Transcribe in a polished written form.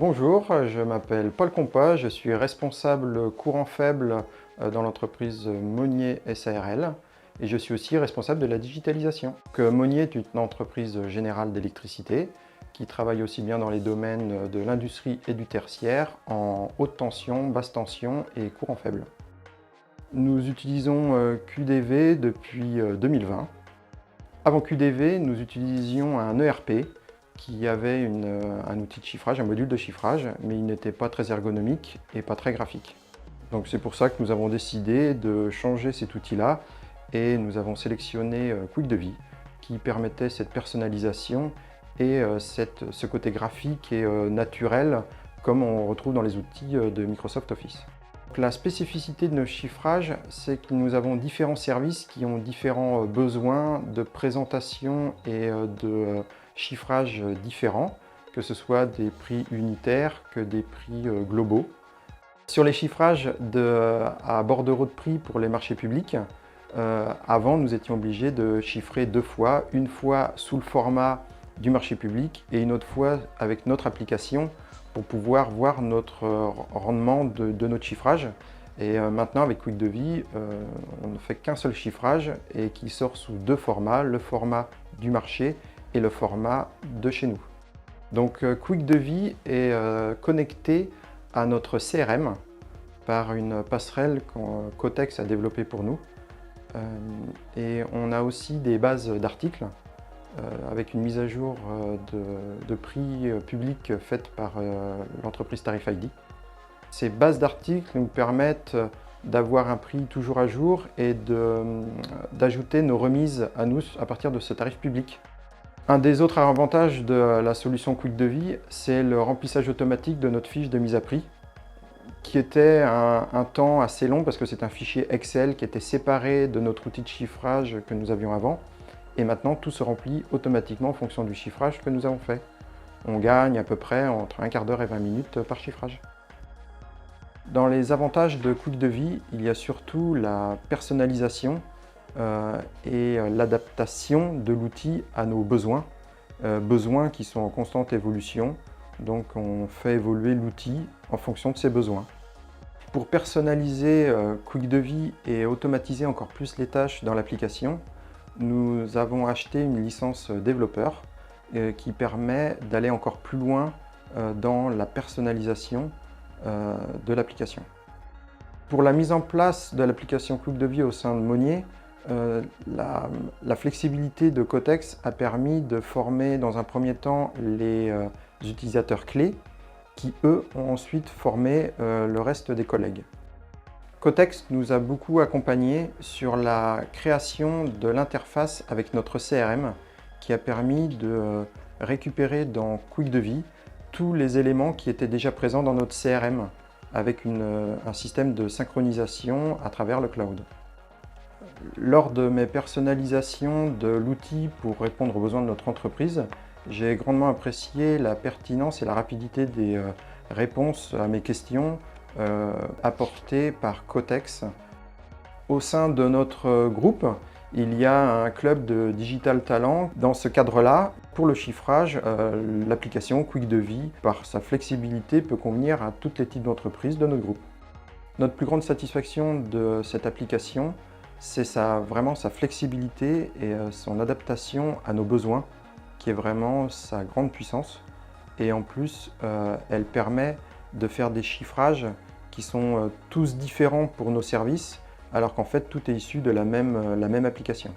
Bonjour, je m'appelle Paul Compas, je suis responsable courant faible dans l'entreprise Monnier SARL et je suis aussi responsable de la digitalisation. Monnier est une entreprise générale d'électricité qui travaille aussi bien dans les domaines de l'industrie et du tertiaire en haute tension, basse tension et courant faible. Nous utilisons QDV depuis 2020. Avant QDV, nous utilisions un ERP qui avait un outil de chiffrage, un module de chiffrage, mais il n'était pas très ergonomique et pas très graphique. Donc c'est pour ça que nous avons décidé de changer cet outil-là et nous avons sélectionné QuickDevis qui permettait cette personnalisation et ce côté graphique et naturel comme on retrouve dans les outils de Microsoft Office. La spécificité de nos chiffrages, c'est que nous avons différents services qui ont différents besoins de présentation et de chiffrage différents, que ce soit des prix unitaires que des prix globaux. Sur les chiffrages à bordereau de prix pour les marchés publics, avant nous étions obligés de chiffrer deux fois, une fois sous le format du marché public et une autre fois avec notre application pour pouvoir voir notre rendement de notre chiffrage. Et maintenant avec QuickDevis, on ne fait qu'un seul chiffrage et qui sort sous deux formats, le format du marché et le format de chez nous. Donc QuickDevis est connecté à notre CRM par une passerelle qu'Otex a développée pour nous. Et on a aussi des bases d'articles avec une mise à jour de prix publics faite par l'entreprise TarifID. Ces bases d'articles nous permettent d'avoir un prix toujours à jour et d'ajouter nos remises à nous à partir de ce tarif public. Un des autres avantages de la solution QuickDevis, c'est le remplissage automatique de notre fiche de mise à prix, qui était un temps assez long parce que c'est un fichier Excel qui était séparé de notre outil de chiffrage que nous avions avant. Et maintenant, tout se remplit automatiquement en fonction du chiffrage que nous avons fait. On gagne à peu près entre un quart d'heure et 20 minutes par chiffrage. Dans les avantages de QuickDevis, il y a surtout la personnalisation et l'adaptation de l'outil à nos besoins, besoins qui sont en constante évolution. Donc on fait évoluer l'outil en fonction de ses besoins. Pour personnaliser QuickDevis et automatiser encore plus les tâches dans l'application, nous avons acheté une licence développeur qui permet d'aller encore plus loin dans la personnalisation de l'application. Pour la mise en place de l'application QuickDevis au sein de Monnier, la flexibilité de Cotex a permis de former dans un premier temps les utilisateurs clés qui, eux, ont ensuite formé le reste des collègues. Cotex nous a beaucoup accompagnés sur la création de l'interface avec notre CRM qui a permis de récupérer dans QuickDevis tous les éléments qui étaient déjà présents dans notre CRM avec un système de synchronisation à travers le cloud. Lors de mes personnalisations de l'outil pour répondre aux besoins de notre entreprise, j'ai grandement apprécié la pertinence et la rapidité des réponses à mes questions apportées par Cotex. Au sein de notre groupe, il y a un club de Digital Talent. Dans ce cadre-là, pour le chiffrage, l'application QuickDevis, par sa flexibilité, peut convenir à tous les types d'entreprises de notre groupe. Notre plus grande satisfaction de cette application, c'est vraiment sa flexibilité et son adaptation à nos besoins, qui est vraiment sa grande puissance. Et en plus, elle permet de faire des chiffrages qui sont tous différents pour nos services, alors qu'en fait tout est issu de la même application.